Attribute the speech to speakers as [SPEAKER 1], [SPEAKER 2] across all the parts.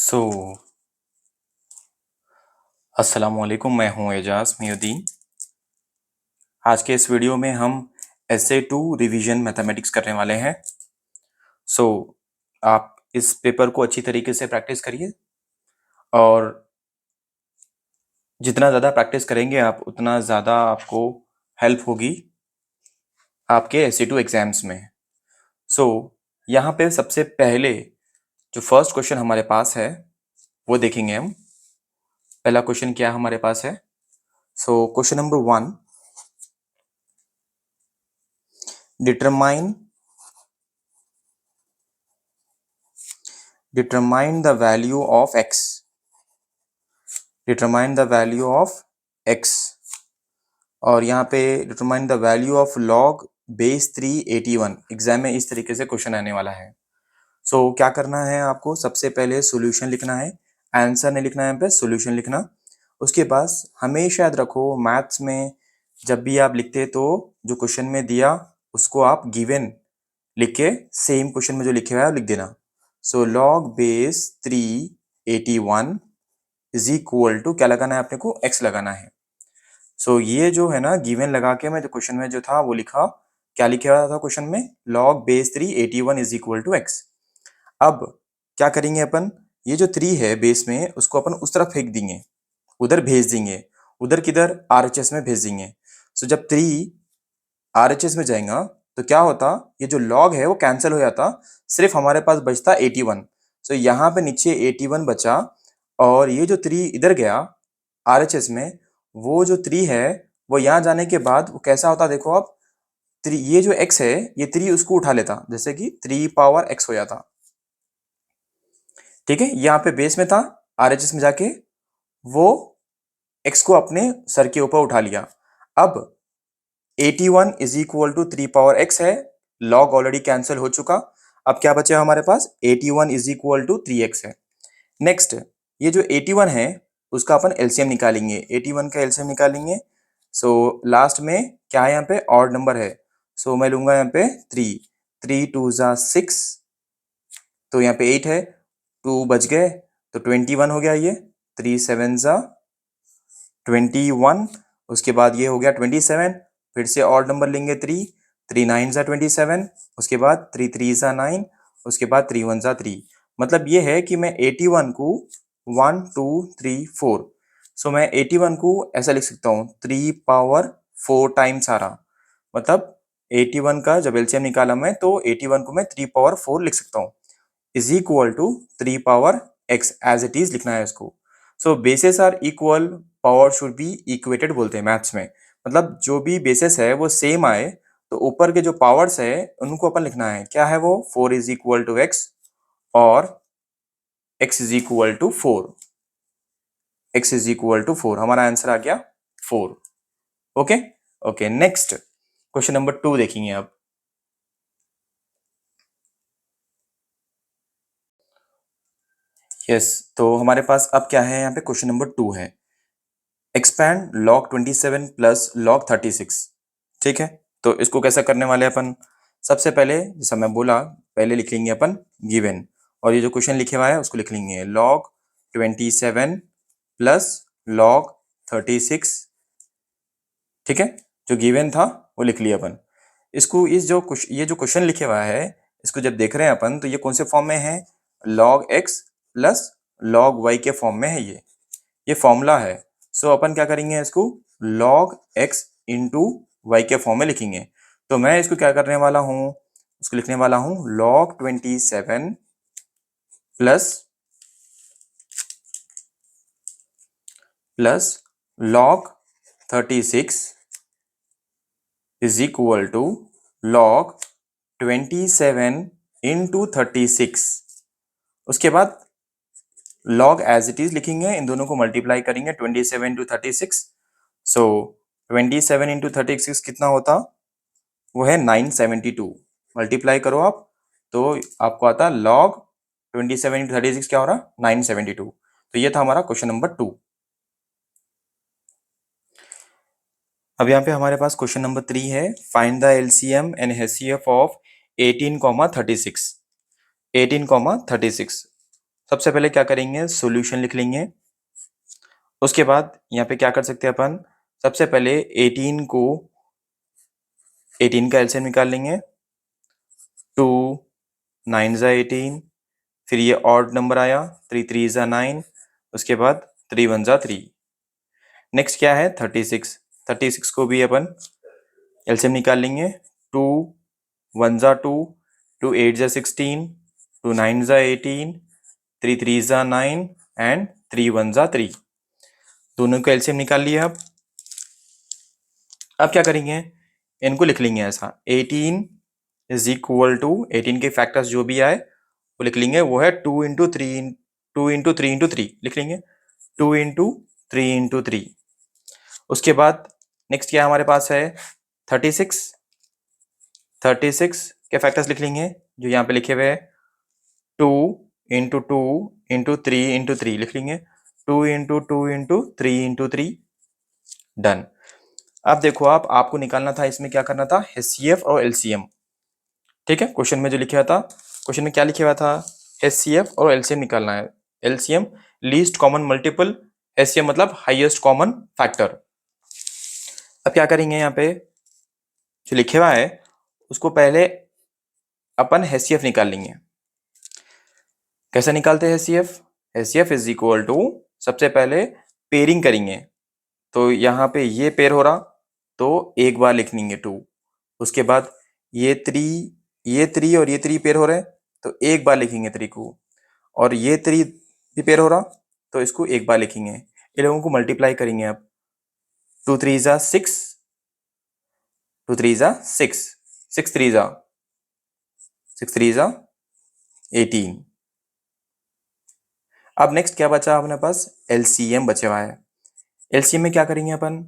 [SPEAKER 1] सो अस्सलामुअलैकुम, मैं हूं एजाज मियुद्दीन। आज के इस वीडियो में हम SA2 रिवीजन मैथमेटिक्स करने वाले हैं। आप इस पेपर को अच्छी तरीके से प्रैक्टिस करिए और जितना ज़्यादा प्रैक्टिस करेंगे आप उतना ज़्यादा आपको हेल्प होगी आपके SA2 एग्जाम्स में। यहाँ पे सबसे पहले जो फर्स्ट क्वेश्चन हमारे पास है वो देखेंगे हम। पहला क्वेश्चन क्या हमारे पास है? Question number 1, determine the value of x. Determine the value of x. और यहाँ पे determine the value of log base 381। Exam में इस तरीके से क्वेश्चन आने वाला है। क्या करना है आपको? सबसे पहले सॉल्यूशन लिखना है, आंसर नहीं लिखना है, यहाँ पे सॉल्यूशन लिखना। उसके बाद हमेशा याद रखो मैथ्स में जब भी आप लिखते तो जो क्वेश्चन में दिया उसको आप गिवन लिख के सेम क्वेश्चन में जो लिखे हुआ है लिख देना। log base 381 is equal to क्या लगाना है आपने को? x लगाना है। ये जो है ना गिवन लगा के मैं जो क्वेश्चन में जो था वो लिखा, क्या लिखा हुआ था क्वेश्चन में? log base 381 is equal to x। अब क्या करेंगे अपन? ये जो 3 है बेस में उसको अपन उस तरफ फेंक देंगे, उधर भेज देंगे। उधर किधर? RHS में भेज देंगे। जब 3 RHS में जाएगा तो क्या होता? ये जो log है वो कैंसिल हो जाता, सिर्फ हमारे पास बचता 81। यहाँ पे नीचे 81 बचा और ये जो 3 इधर गया RHS में, वो जो 3 है वो यहाँ जाने के बाद वो कैसा होता देखो आप। 3 ये जो x है ये 3 उसको उठा लेता, जैसे कि 3 पावर x हो जाता। ठीक है, यहाँ पे बेस में था, RHS में जाके वो x को अपने सर के ऊपर उठा लिया। अब 81 is equal to 3 power x है, log ऑलरेडी कैंसिल हो चुका। अब क्या बचा हमारे पास? 81 इज इक्वल टू 3x है। नेक्स्ट, ये जो 81 है उसका अपन एलसीएम निकालेंगे। 81 का एलसीएम निकालेंगे। लास्ट में क्या है? यहाँ पे ऑड नंबर है। मैं लूंगा यहाँ पे 3, 3 2 जा 6, तो यहाँ पे 8 है, 2 बच गए तो 21 हो गया ये। 3 7 जा 21, उसके बाद ये हो गया 27। फिर से ऑड नंबर लेंगे 3, 3 9 जा 27, उसके बाद 3 3 जा 9, उसके बाद 3 1 जा 3। मतलब ये है कि मैं 81 को 1 2 3 4, मैं 81 को ऐसा लिख सकता हूँ 3 पावर 4 टाइम्स आ रहा। मतलब 81 का जब एलसीएम निकाला मैं तो 81 को मैं 3 पावर 4 लिख सकता हूँ, is equal to 3 power x as it is लिखना है इसको। Bases are equal, power should be equated बोलते हैं मैथ्स में। मतलब जो भी बेसिस है वो सेम आए तो ऊपर के जो पावर्स है उनको अपन लिखना है। क्या है वो? 4 इज इक्वल टू x और x is equal to 4। x is equal to 4, हमारा आंसर आ गया 4। Okay okay, next question number 2 देखेंगे अब। यस, तो हमारे पास अब क्या है? यहाँ पे क्वेश्चन नंबर 2 है, एक्सपैंड log 27 प्लस log 36। ठीक है, तो इसको कैसा करने वाले अपन? सबसे पहले जैसा मैं बोला, पहले लिख लेंगे अपन गिवन, और ये जो क्वेश्चन लिखे हुआ है उसको लिख लेंगे log 27 प्लस log 36। ठीक है, जो गिवन था वो लिख लिया अपन। इसको ये जो क्वेश्चन लिखे हुआ है इसको जब देख रहे हैं अपन तो ये कौन से फॉर्म में है? log x plus log y के फॉर्म में है। ये फॉर्मूला है। अपन क्या करेंगे? इसको log x इंटू वाई के फॉर्म में लिखेंगे। तो मैं इसको क्या करने वाला हूं? इसको लिखने वाला हूं log 27 plus log 36 is equal to log 27 into 36। उसके बाद log एज इट इज लिखेंगे, इन दोनों को मल्टीप्लाई करेंगे 27 इंटू 36। 27 इंटू 36 कितना होता? वो है 972। मल्टीप्लाई करो आप तो आपको आता log 27 इंटू 36 क्या हो रहा? 972। तो ये था हमारा क्वेश्चन नंबर 2। अब यहाँ पे हमारे पास क्वेश्चन नंबर 3 है, find the LCM and HCF of 18, 36। 18, 36 सबसे पहले क्या करेंगे, सॉल्यूशन लिख लेंगे। उसके बाद यहाँ पे क्या कर सकते हैं अपन, सबसे पहले 18 का एलसीएम निकाल लेंगे। 2 9 ज़ा 18, फिर ये ऑड नंबर आया, 3 3 ज़ा 9, उसके बाद 3 1 ज़ा 3। नेक्स्ट क्या है, 36। 36 को भी अपन एलसीएम निकाल लेंगे। 2 1 ज़ा 2, 2 8 ज़ा 16, 2 9 ज़ा 18, 3 3 ज़ा 9 एंड 3 1 ज़ा 3। दोनों को एलसीएम निकाल लिया। अब क्या करेंगे, इनको लिख लेंगे ऐसा, 18 इज इक्वल टू 18 के फैक्टर्स जो भी आए वो लिख लेंगे, वो है 2 इंटू 3, 2 इंटू 3 इंटू 3 लिख लेंगे, 2 इंटू 3 इंटू 3। उसके बाद नेक्स्ट क्या हमारे पास है, 36। 36 के फैक्टर्स लिख लेंगे जो यहाँ पे लिखे हुए हैं, 2 इंटू 2 इंटू 3 इंटू 3 लिख लेंगे, 2 इंटू 2 इंटू 3 इंटू 3। डन। अब देखो आपको निकालना था, इसमें क्या करना था, एचसीएफ और एलसीएम। ठीक है, क्वेश्चन में जो लिखा था, क्वेश्चन में क्या लिखा हुआ था, एचसीएफ और एलसीएम निकालना है। LCM least common multiple, HCF मतलब हाईएस्ट कॉमन फैक्टर। अब क्या करेंगे, यहाँ पे जो लिखे हुआ है उसको पहले अपन एचसीएफ निकाल लेंगे। कैसे निकालते हैं HCF, HCF is equal to, सबसे पहले पेयरिंग करेंगे। तो यहाँ पे ये पेयर हो रहा तो एक बार लिख लेंगे 2। उसके बाद ये 3 और ये 3 पेयर हो रहे हैं तो एक बार लिखेंगे 3 को, और ये 3 भी पेयर हो रहा तो इसको एक बार लिखेंगे। इन लोगों को मल्टीप्लाई करेंगे अब, 2 3 ज़ा 6, 2 3 ज़ा 6, 6 3 ज़ा 6 3 ज़ा 18। अब नेक्स्ट क्या बचा अपने पास, एलसीएम बचे हुआ है। एलसीएम में क्या करेंगे अपन,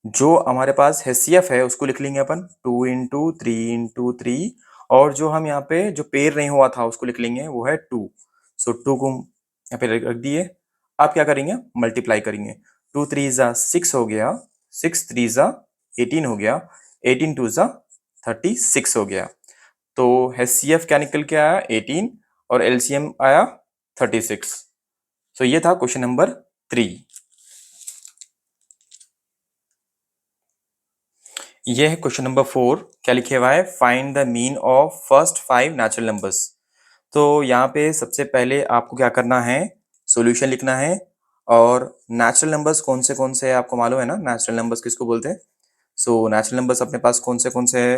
[SPEAKER 1] जो हमारे पास एचसीएफ है उसको लिख लेंगे अपन 2 इंटू 3 इंटू 3, और जो हम यहाँ पे जो पेयर नहीं हुआ था उसको लिख लेंगे, वो है 2। सो 2 को यहाँ पे रख दिए। अब क्या करेंगे, मल्टीप्लाई करेंगे, 2 3 ज़ा 6 हो गया, 6 3 ज़ा 18 हो गया, 18 2 ज़ा 36 हो गया। तो एचसीएफ क्या निकल के आया, 18, और एलसीएम आया 36। सो ये था क्वेश्चन नंबर 3। ये है क्वेश्चन नंबर 4। क्या लिखे हुआ है, find the mean of first 5 natural numbers. तो यहाँ पे सबसे पहले आपको क्या करना है, सॉल्यूशन लिखना है। और नेचुरल नंबर्स कौन से है आपको मालूम है ना, नेचुरल नंबर्स किसको बोलते हैं। सो नेचुरल नंबर्स अपने पास कौन से है,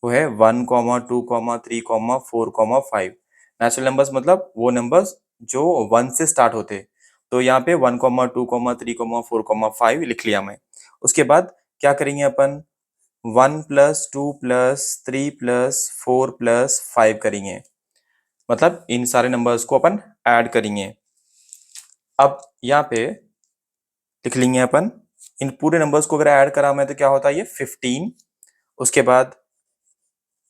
[SPEAKER 1] वो है 1, 2, 3, 4, 5। नेचुरल नंबर्स मतलब वो नंबर्स जो 1 से स्टार्ट होते। तो यहाँ पे 1, 2, 3, 4, 5 लिख लिया मैं। उसके बाद क्या करेंगे अपन, 1 प्लस 2 प्लस 3 प्लस 4 प्लस 5 करेंगे, मतलब इन सारे नंबर्स को अपन ऐड करेंगे। अब यहाँ पे लिख लेंगे अपन, इन पूरे नंबर्स को अगर ऐड करा मैं तो क्या होता है, ये 15। उसके बाद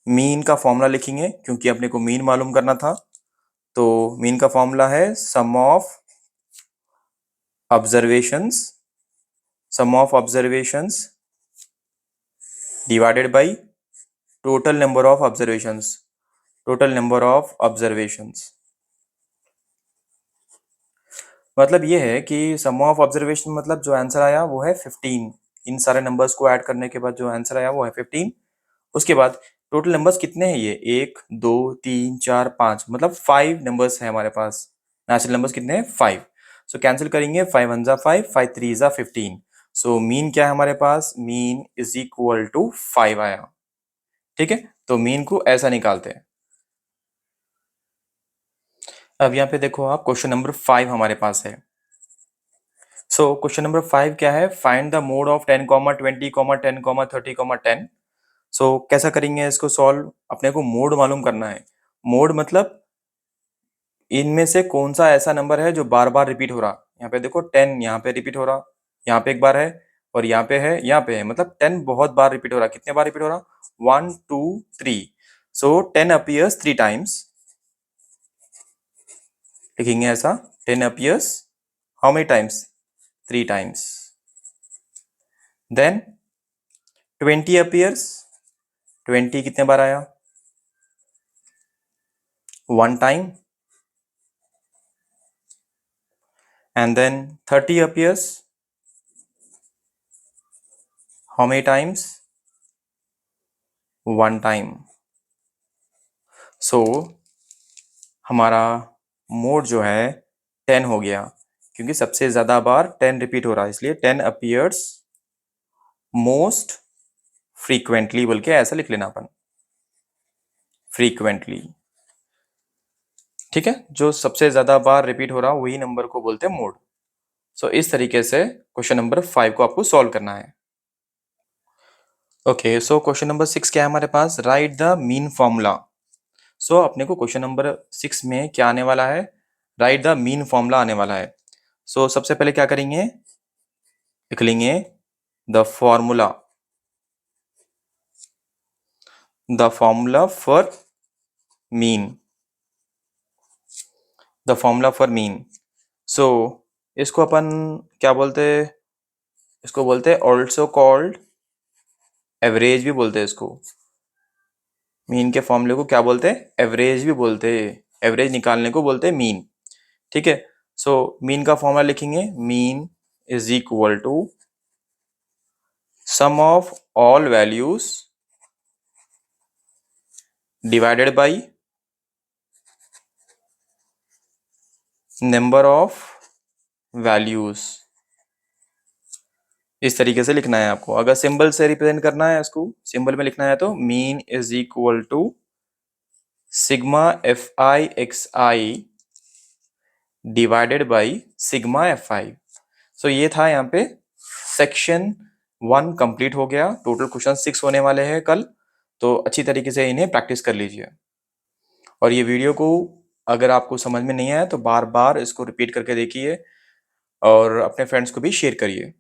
[SPEAKER 1] मीन का फॉर्मूला लिखेंगे, क्योंकि अपने को मीन मालूम करना था। तो मीन का फॉर्मूला है sum of observations, sum of observations divided by total number of observations, total number of observations. मतलब ये है कि सम ऑफ ऑब्जर्वेशन मतलब जो आंसर आया वो है 15। इन सारे नंबर्स को ऐड करने के बाद जो आंसर आया वो है 15। उसके बाद टोटल नंबर्स कितने हैं, ये 1 2 3 4 5, मतलब 5 नंबर्स है हमारे पास। नेचुरल नंबर्स कितने हैं, 5। सो कैंसिल करेंगे, 5 1 ज़ा 5, 5 3 ज़ा 15। सो मीन क्या है हमारे पास, मीन इज इक्वल टू 5 आया। ठीक है, तो मीन को ऐसा निकालते हैं। अब यहाँ पे देखो आप, क्वेश्चन नंबर 5 हमारे पास है। सो क्वेश्चन नंबर 5 क्या है, फाइंड द मोड ऑफ 10, 20, 10, 30, 10। सो कैसा करेंगे इसको सॉल्व, अपने को मोड मालूम करना है। मोड मतलब इनमें से कौन सा ऐसा नंबर है जो बार बार रिपीट हो रहा। यहाँ पे देखो 10 यहाँ पे रिपीट हो रहा, यहाँ पे एक बार है, और यहाँ पे है, यहाँ पे है, मतलब 10 बहुत बार रिपीट हो रहा। कितने बार रिपीट हो रहा, 1 2 3। सो 10 अपीयर्स 3 टाइम्स, लिखेंगे ऐसा, 10 appears how many times, 3 times. Then 20 appears, 20 कितने बार आया, 1 time. and then 30 appears how many times? One time. So हमारा मोड जो है 10 हो गया, क्योंकि सबसे ज्यादा बार 10 रिपीट हो रहा है, इसलिए 10 appears मोस्ट फ्रीक्वेंटली बोल के ऐसा लिख लेना अपन, फ्रीक्वेंटली। ठीक है, जो सबसे ज्यादा बार रिपीट हो रहा वही नंबर को बोलते हैं मोड। सो इस तरीके से क्वेश्चन नंबर 5 को आपको सॉल्व करना है। ओके, सो क्वेश्चन नंबर 6 क्या है हमारे पास? Write the mean formula. So अपने को क्वेश्चन नंबर 6 में क्या आने वाला है? राइट द मीन फॉर्मूला आने वाला है। सो सबसे पहले क्या करेंगे? लिख लेंगे the formula, the formula for mean, the formula for mean. So इसको अपन क्या बोलते हैं? इसको बोलते हैं ऑल्सो कॉल्ड एवरेज भी बोलते हैं इसको। मीन के फॉर्मूले को क्या बोलते हैं? एवरेज भी बोलते हैं। एवरेज निकालने को बोलते हैं मीन। ठीक है, सो मीन का फॉर्मूला लिखेंगे, mean is equal to sum of all values divided by number of values. इस तरीके से लिखना है आपको। अगर सिंबल से रिप्रेजेंट करना है, इसको सिंबल में लिखना है तो mean is equal to sigma f i x i divided by sigma f i. So ये था यहाँ पे सेक्शन 1 कंप्लीट हो गया। टोटल क्वेश्चन 6 होने वाले हैं कल, तो अच्छी तरीके से इन्हें प्रैक्टिस कर लीजिए। और ये वीडियो को अगर आपको समझ में नहीं आया तो बार बार इसको रिपीट करके देखिए और अपने फ्रेंड्स को भी शेयर करिए।